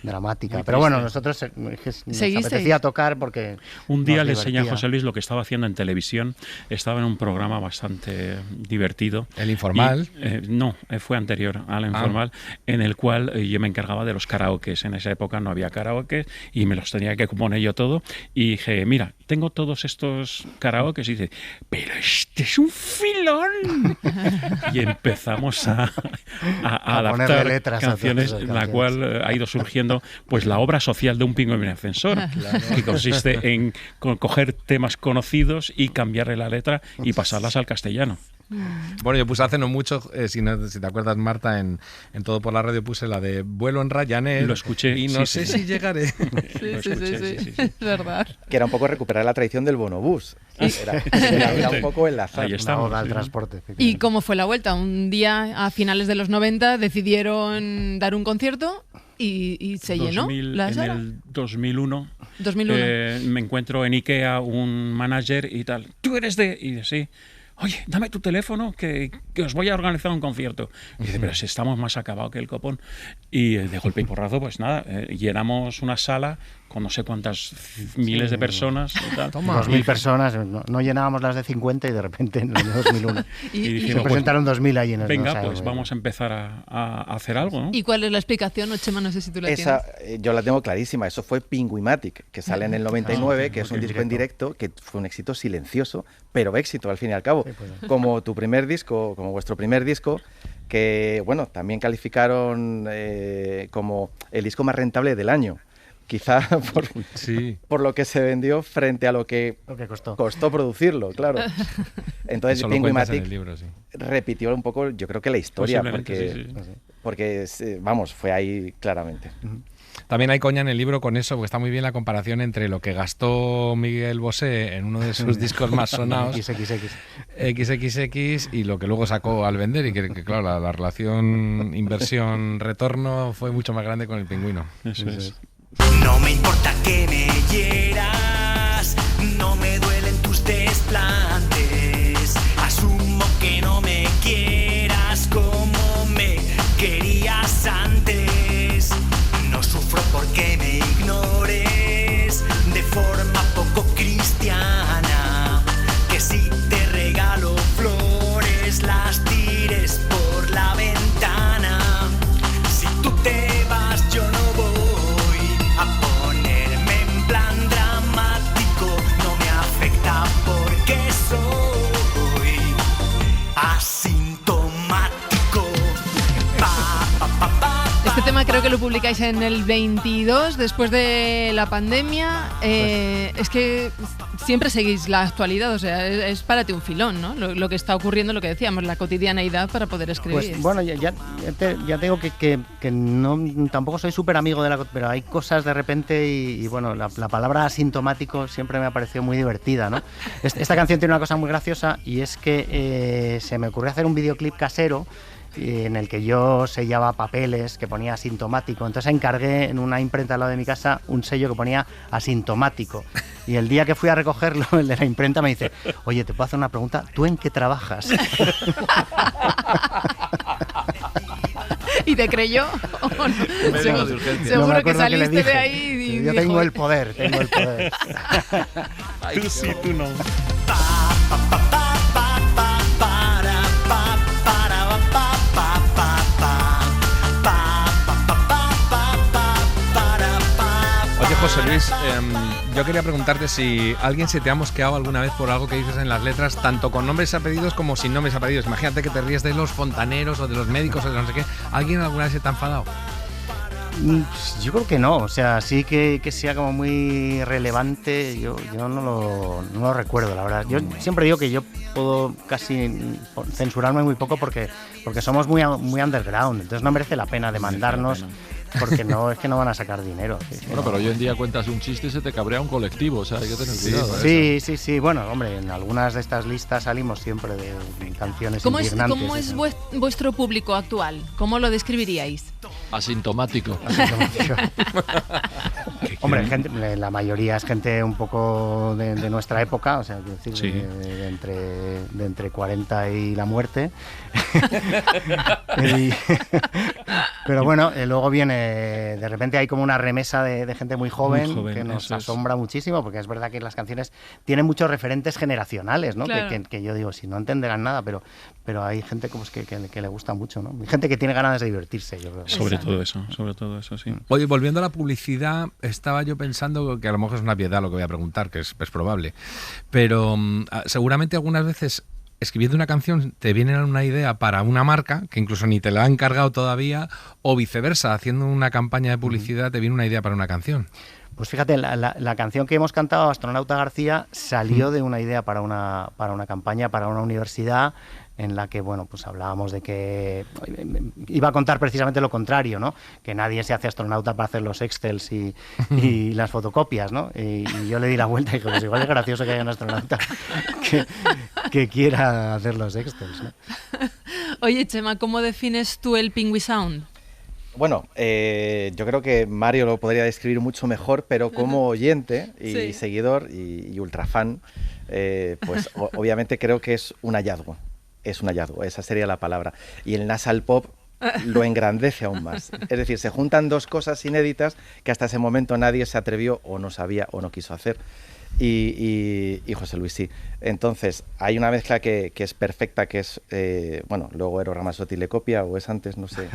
Speaker 7: dramática. Pero bueno, nosotros nos
Speaker 3: ¿Seguisteis?
Speaker 7: apetecía tocar porque
Speaker 8: Un día
Speaker 7: nos
Speaker 8: le enseñé a
Speaker 7: divertía.
Speaker 8: José Luis lo que estaba haciendo en televisión. Estaba en un programa bastante divertido.
Speaker 4: El Informal.
Speaker 8: Y, no, fue anterior al Informal, en el cual yo me encargaba de los karaokes. En esa época no había karaoke y me los tenía que componer yo todo. Y dije, mira, tengo todos estos karaokes. Y dice, pero este es un filón. Y empezamos a
Speaker 7: ponerle
Speaker 8: adaptar
Speaker 7: letras a
Speaker 8: canciones,
Speaker 7: todas esas
Speaker 8: en la
Speaker 7: canciones.
Speaker 8: cual ha ido surgiendo pues la obra social de un pingüino en ascensor, que consiste en coger temas conocidos y cambiarle la letra y pasarlas al castellano.
Speaker 4: Bueno, yo puse hace no mucho, si te acuerdas, Marta, en Todo por la Radio puse la de Vuelo en Ryanair.
Speaker 8: Lo escuché.
Speaker 4: Y no
Speaker 8: sí,
Speaker 4: sé
Speaker 8: sí.
Speaker 4: si llegaré.
Speaker 8: Lo escuché, sí.
Speaker 3: Es verdad.
Speaker 6: Que era un poco recuperar la tradición del bonobús. Era un poco enlazar.
Speaker 8: Ahí estamos,
Speaker 7: Una oda al
Speaker 8: sí.
Speaker 7: transporte.
Speaker 3: ¿Y cómo fue la vuelta? Un día a finales de los 90 decidieron dar un concierto y se llenó la
Speaker 8: En
Speaker 3: sala.
Speaker 8: el 2001,
Speaker 3: 2001.
Speaker 8: Me encuentro en Ikea un manager y tal. ¿Tú eres de...? Y dice, sí. Oye, dame tu teléfono que os voy a organizar un concierto. Y dice, pero si estamos más acabados que el copón. Y de golpe y porrazo, pues nada, llenamos una sala con no sé cuántas miles de personas y tal.
Speaker 7: 2.000 personas, no llenábamos las de 50 y de repente en el año 2001
Speaker 8: Y
Speaker 7: se
Speaker 8: dijimos,
Speaker 7: presentaron 2.000 allí en el
Speaker 8: venga,
Speaker 7: no sé,
Speaker 8: pues vamos a empezar a hacer algo, ¿no?
Speaker 3: ¿Y cuál es la explicación, Chema? No sé si tú la
Speaker 6: Esa,
Speaker 3: tienes.
Speaker 6: yo la tengo clarísima. Eso fue Pingüimatic, que sale en el 99, que es un
Speaker 7: en
Speaker 6: disco en directo, que fue un éxito silencioso, pero éxito al fin y al cabo. Como tu primer disco, como vuestro primer disco, que bueno, también calificaron como el disco más rentable del año. Quizá por lo que se vendió frente a lo que costó producirlo, claro. Entonces
Speaker 4: Eso lo cuentas en
Speaker 6: Pingüimatic
Speaker 4: el libro, sí.
Speaker 6: repitió un poco, yo creo que la historia,
Speaker 8: Posiblemente,
Speaker 6: porque vamos, fue ahí claramente.
Speaker 4: También hay coña en el libro con eso, porque está muy bien la comparación entre lo que gastó Miguel Bosé en uno de sus discos más sonados, XXX, y lo que luego sacó al vender, y que claro, la relación inversión-retorno fue mucho más grande con el Pingüino.
Speaker 8: Eso es.
Speaker 13: No me importa que me hieras, no me duelen tus desplantes, asumo que no me quieras como me querías antes, no sufro porque me ignores de forma poco cristiana, que si te regalo flores las tires por la ventana, si tú te vas yo no voy a ponerme en plan dramático, no me afecta porque soy asintomático.
Speaker 3: Este tema creo que lo publicáis en el 22, después de la pandemia. Es que siempre seguís la actualidad, o sea, es para ti un filón, ¿no? Lo que está ocurriendo, lo que decíamos, la cotidianeidad para poder escribir.
Speaker 7: Pues bueno, ya te digo que no, tampoco soy súper amigo de pero hay cosas de repente y bueno, la palabra asintomático siempre me ha parecido muy divertida, ¿no? Esta canción tiene una cosa muy graciosa y es que se me ocurrió hacer un videoclip casero en el que yo sellaba papeles que ponía asintomático. Entonces encargué en una imprenta al lado de mi casa un sello que ponía asintomático. Y el día que fui a recogerlo, el de la imprenta me dice: oye, ¿te puedo hacer una pregunta? ¿Tú en qué trabajas?
Speaker 3: ¿Y te creyó? ¿O no? Seguro que saliste de ahí y
Speaker 7: yo tengo el poder,
Speaker 8: Ay, tú sí, tú no.
Speaker 4: Oye, José Luis, yo quería preguntarte si alguien se te ha mosqueado alguna vez por algo que dices en las letras, tanto con nombres y apellidos como sin nombres y apellidos. Imagínate que te ríes de los fontaneros o de los médicos o de no sé qué. ¿Alguien alguna vez se te ha enfadado?
Speaker 7: Yo creo que no, o sea, sí que sea como muy relevante, yo no lo recuerdo, la verdad. Yo siempre digo que yo puedo casi censurarme muy poco porque somos muy underground, entonces no merece la pena demandarnos. Porque no, es que no van a sacar dinero.
Speaker 5: Bueno, pero hoy en día cuentas un chiste y se te cabrea un colectivo, o sea, hay que tener cuidado.
Speaker 7: Sí, bueno, hombre, en algunas de estas listas salimos siempre de canciones indignantes.
Speaker 3: ¿Cómo es vuestro público actual? ¿Cómo lo describiríais?
Speaker 5: Asintomático.
Speaker 7: Hombre, la mayoría es gente un poco de nuestra época, o sea, quiero decir,
Speaker 8: sí.
Speaker 7: de entre 40 y la muerte. Pero bueno, luego viene, de repente hay como una remesa de gente muy joven que nos asombra muchísimo, porque es verdad que las canciones tienen muchos referentes generacionales, ¿no?
Speaker 3: Claro.
Speaker 7: Que yo digo, si no entenderán nada, pero hay gente como que le gusta mucho, ¿no? Hay gente que tiene ganas de divertirse, yo creo.
Speaker 8: Sobre todo eso, sí.
Speaker 4: Oye, volviendo a la publicidad, estaba yo pensando que a lo mejor es una piedad lo que voy a preguntar, que es probable, pero seguramente algunas veces escribiendo una canción te viene una idea para una marca que incluso ni te la han encargado todavía, o viceversa, haciendo una campaña de publicidad te viene una idea para una canción.
Speaker 7: Pues fíjate, la canción que hemos cantado, Astronauta García, salió de una idea para una campaña, para una universidad, en la que, bueno, pues hablábamos de que iba a contar precisamente lo contrario, ¿no? Que nadie se hace astronauta para hacer los Excels y las fotocopias, ¿no? Y yo le di la vuelta y dije, pues igual es gracioso que haya un astronauta que quiera hacer los Excels, ¿no?
Speaker 3: Oye, Chema, ¿cómo defines tú el Pingüi Sound?
Speaker 6: Bueno, yo creo que Mario lo podría describir mucho mejor, pero como oyente y seguidor y ultrafan, pues obviamente creo que es un hallazgo. Es un hallazgo, esa sería la palabra. Y el nasal pop lo engrandece aún más. Es decir, se juntan dos cosas inéditas que hasta ese momento nadie se atrevió o no sabía o no quiso hacer. Y José Luis sí. Entonces, hay una mezcla que es perfecta, que es, bueno, luego Eros Ramazzotti le copia o es antes, no sé.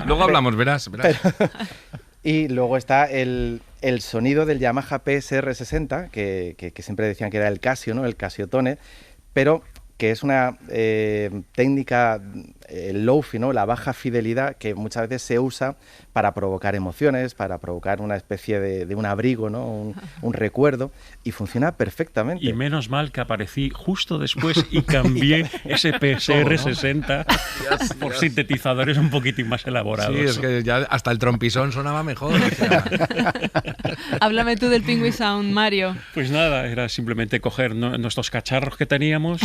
Speaker 4: Luego hablamos, verás.
Speaker 6: Y luego está el sonido del Yamaha PSR-60, que siempre decían que era el Casio, ¿no? El Casiotone, pero que es una técnica el lofi, ¿no? La baja fidelidad que muchas veces se usa para provocar emociones, para provocar una especie de un abrigo, ¿no? Un recuerdo, y funciona perfectamente.
Speaker 8: Y menos mal que aparecí justo después y cambié ese PSR-60 por sintetizadores un poquitín más elaborados.
Speaker 4: Sí, es que ya hasta el trompisón sonaba mejor. O sea.
Speaker 3: Háblame tú del Penguin Sound, Mario.
Speaker 8: Pues nada, era simplemente coger nuestros cacharros que teníamos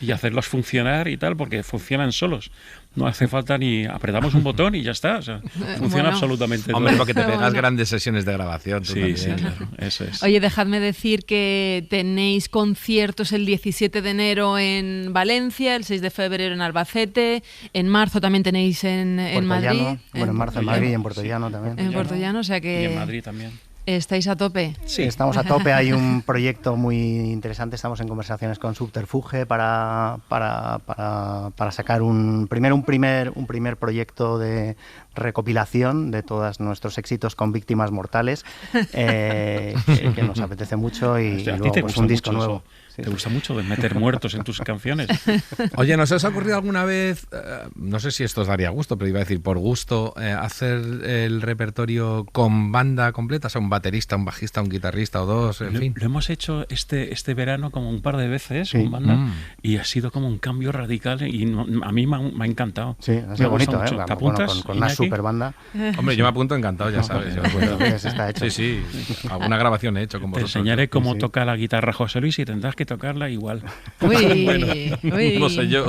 Speaker 8: y hacerlos funcionar y tal, porque funcionan solos. No hace falta ni apretamos un botón y ya está. O sea, funciona absolutamente todo.
Speaker 4: Hombre, porque te pegas grandes sesiones de grabación.
Speaker 8: Sí, claro, eso es.
Speaker 3: Oye, dejadme decir que tenéis conciertos el 17 de enero en Valencia, el 6 de febrero en Albacete, en marzo también tenéis en Madrid.
Speaker 7: Bueno, en marzo en Madrid y en Puerto Llano también.
Speaker 3: En Puerto Llano, o sea que...
Speaker 8: Y en Madrid también.
Speaker 3: ¿Estáis a tope?
Speaker 7: Sí, estamos a tope. Hay un proyecto muy interesante. Estamos en conversaciones con Subterfuge para sacar un primer proyecto de recopilación de todos nuestros éxitos con víctimas mortales, que nos apetece mucho, y luego pues, un disco nuevo.
Speaker 8: ¿Te gusta mucho de meter muertos en tus canciones?
Speaker 4: Oye, ¿nos os ha ocurrido alguna vez, no sé si esto os daría gusto, pero iba a decir por gusto, hacer el repertorio con banda completa? O sea, un baterista, un bajista, un guitarrista o dos, en fin.
Speaker 8: Lo hemos hecho este verano como un par de veces con banda y ha sido como un cambio radical y a mí me ha encantado.
Speaker 7: Sí, ha sido bonito, ¿eh?
Speaker 8: ¿Te apuntas?
Speaker 7: Bueno, con una super banda.
Speaker 4: Hombre, yo me apunto encantado, ya sabes.
Speaker 7: Está hecho.
Speaker 4: Sí, alguna grabación he hecho con vosotros.
Speaker 8: Te enseñaré cómo toca la guitarra José Luis y tendrás que tocarla igual.
Speaker 3: Uy,
Speaker 4: bueno,
Speaker 3: uy.
Speaker 4: no sé yo.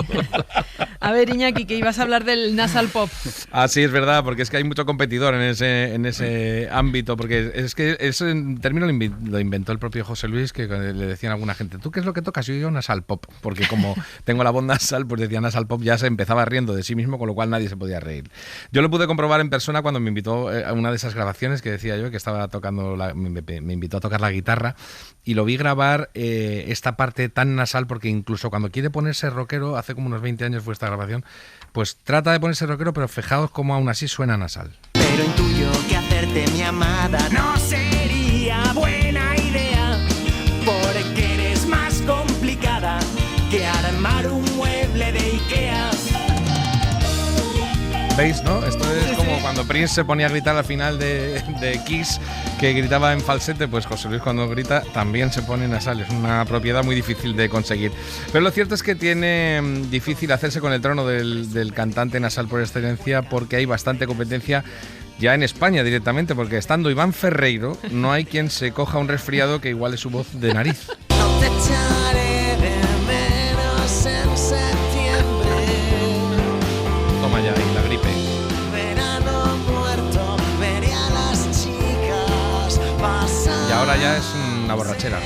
Speaker 3: A ver, Iñaki, que ibas a hablar del nasal pop.
Speaker 4: Ah, sí, es verdad, porque es que hay mucho competidor en ese ámbito, porque es que ese término lo inventó el propio José Luis, que le decían a alguna gente, ¿tú qué es lo que tocas? Yo digo nasal pop, porque como tengo la voz nasal, pues decía nasal pop, ya se empezaba riendo de sí mismo, con lo cual nadie se podía reír. Yo lo pude comprobar en persona cuando me invitó a una de esas grabaciones que decía yo, que estaba tocando, me invitó a tocar la guitarra, y lo vi grabar esta parte tan nasal, porque incluso cuando quiere ponerse rockero, hace como unos 20 años fue esta grabación, pues trata de ponerse rockero, pero fijaos cómo aún así suena nasal.
Speaker 13: Pero intuyo que hacerte mi amada no sería buena idea, porque eres más complicada que armar un mueble de Ikea.
Speaker 4: ¿Veis, no? Esto es como cuando Prince se ponía a gritar al final de Kiss, que gritaba en falsete, pues José Luis cuando grita también se pone nasal. Es una propiedad muy difícil de conseguir. Pero lo cierto es que tiene difícil hacerse con el trono del cantante nasal por excelencia, porque hay bastante competencia ya en España directamente, porque estando Iván Ferreiro, no hay quien se coja un resfriado que iguale su voz de nariz.
Speaker 13: No te echaré de menos en septiembre.
Speaker 4: Toma ya ahí la gripe.
Speaker 13: Verano muerto, veré a las chicas pasar.
Speaker 4: Y ahora ya es una borrachera.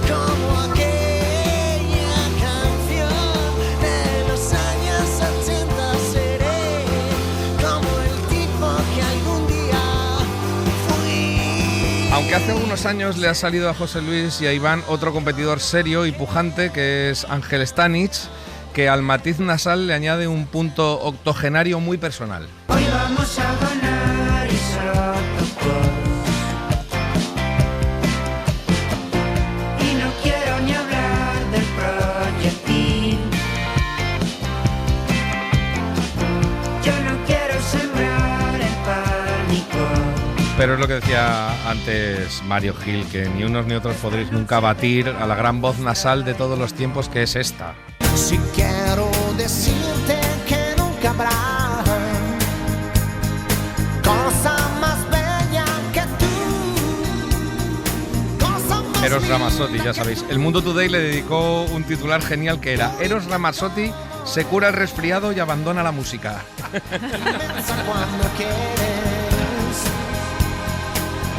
Speaker 13: Como aquella canción de los años 80, seré como el tipo que algún día fui.
Speaker 4: Aunque hace unos años le ha salido a José Luis y a Iván otro competidor serio y pujante, que es Ángel Stanich, que al matiz nasal le añade un punto octogenario muy personal.
Speaker 13: Hoy vamos a ganar y solo tocó. Y no quiero ni hablar del proyectil. Yo no quiero sembrar el pánico.
Speaker 4: Pero es lo que decía antes Mario Gil, que ni unos ni otros podréis nunca batir a la gran voz nasal de todos los tiempos, que es esta.
Speaker 13: Si quiero decirte que nunca habrá cosa más bella que tú. Cosa más
Speaker 4: Eros Ramazzotti, ya sabéis. El Mundo Today le dedicó un titular genial que era: Eros Ramazzotti se cura el resfriado y abandona la música.
Speaker 13: inmensa cuando quieres.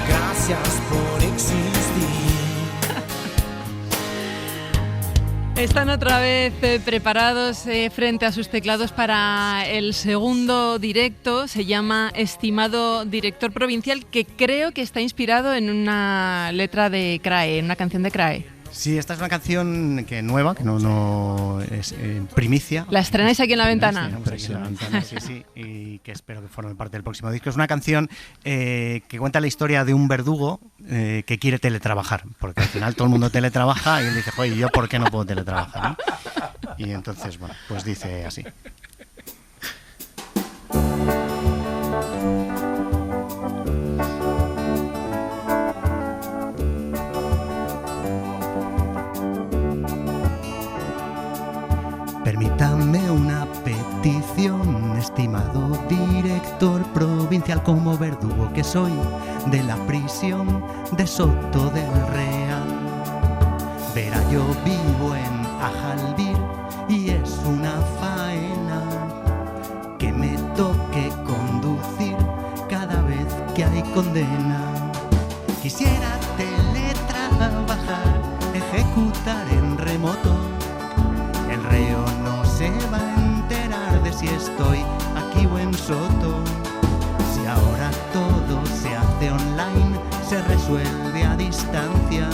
Speaker 13: Gracias por existir.
Speaker 3: Están otra vez preparados frente a sus teclados para el segundo directo. Se llama Estimado Director Provincial, que creo que está inspirado en una letra de Crae, en una canción de Crae.
Speaker 7: Sí, esta es una canción nueva, que no es primicia.
Speaker 3: ¿La estrenáis aquí en La Ventana?
Speaker 7: Sí, y que espero que forme parte del próximo disco. Es una canción que cuenta la historia de un verdugo que quiere teletrabajar, porque al final todo el mundo teletrabaja y él dice, joder, ¿yo por qué no puedo teletrabajar, ¿no? Y entonces, bueno, pues dice así. Permítame una petición, estimado director provincial, como verdugo que soy de la prisión de Soto del Real. Verá, yo vivo en Ajalbir y es una faena que me toque conducir cada vez que hay condena. Quisiera teletrabajar, ejecutar en remoto. El reo no se va a enterar de si estoy aquí o en Soto. Si ahora todo se hace online, se resuelve a distancia,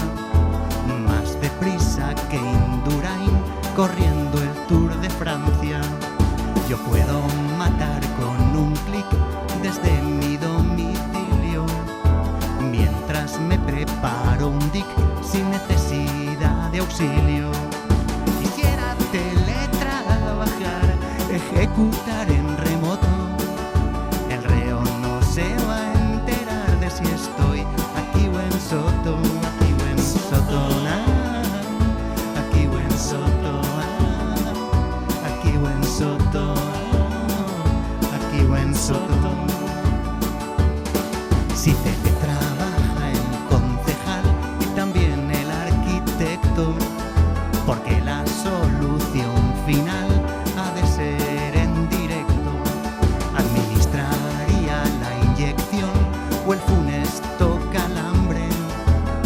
Speaker 7: más deprisa que Indurain corriendo el Tour de Francia. Yo puedo matar con un clic desde mi domicilio, mientras me preparo un dick sin necesidad de auxilio. Quisiera teletrabajar, ejecutar en remoto. El reo no se va a enterar de si estoy aquí o en Soto, aquí o en Soto, aquí o en Soto, aquí o en Soto, aquí o en Soto. Si teletrabaja el concejal y también el arquitecto, porque la solución final ha de ser en directo. Administraría la inyección o el funesto calambre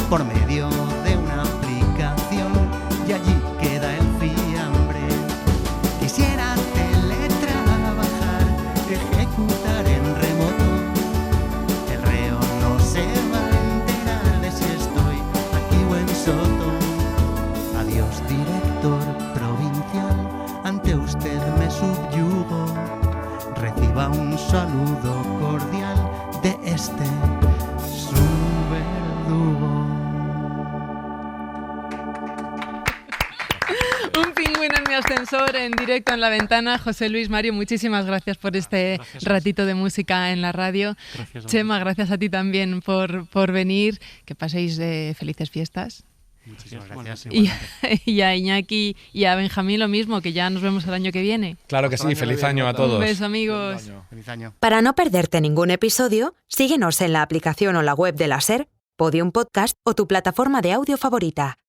Speaker 7: por medio de una aplicación y allí queda el fiambre. Quisiera teletrabajar, ejecutar en remoto. El reo no se va a enterar de si estoy aquí o en Soto. Adiós, director provincial, ante usted me subyugo. Reciba un saludo cordial de este su verdugo.
Speaker 3: Un pingüino en mi ascensor, en directo en La Ventana. José Luis, Mario, muchísimas gracias por este ratito de música en la radio.
Speaker 8: Gracias a
Speaker 3: Chema, gracias a ti también por venir. Que paséis felices fiestas.
Speaker 8: Muchísimas
Speaker 7: gracias.
Speaker 3: Y a Iñaki y a Benjamín lo mismo, que ya nos vemos el año que viene.
Speaker 4: Claro que sí, feliz año a todos.
Speaker 3: Un beso, amigos.
Speaker 7: Feliz año.
Speaker 1: Para no perderte ningún episodio, síguenos en la aplicación o la web de la SER, Podium Podcast o tu plataforma de audio favorita.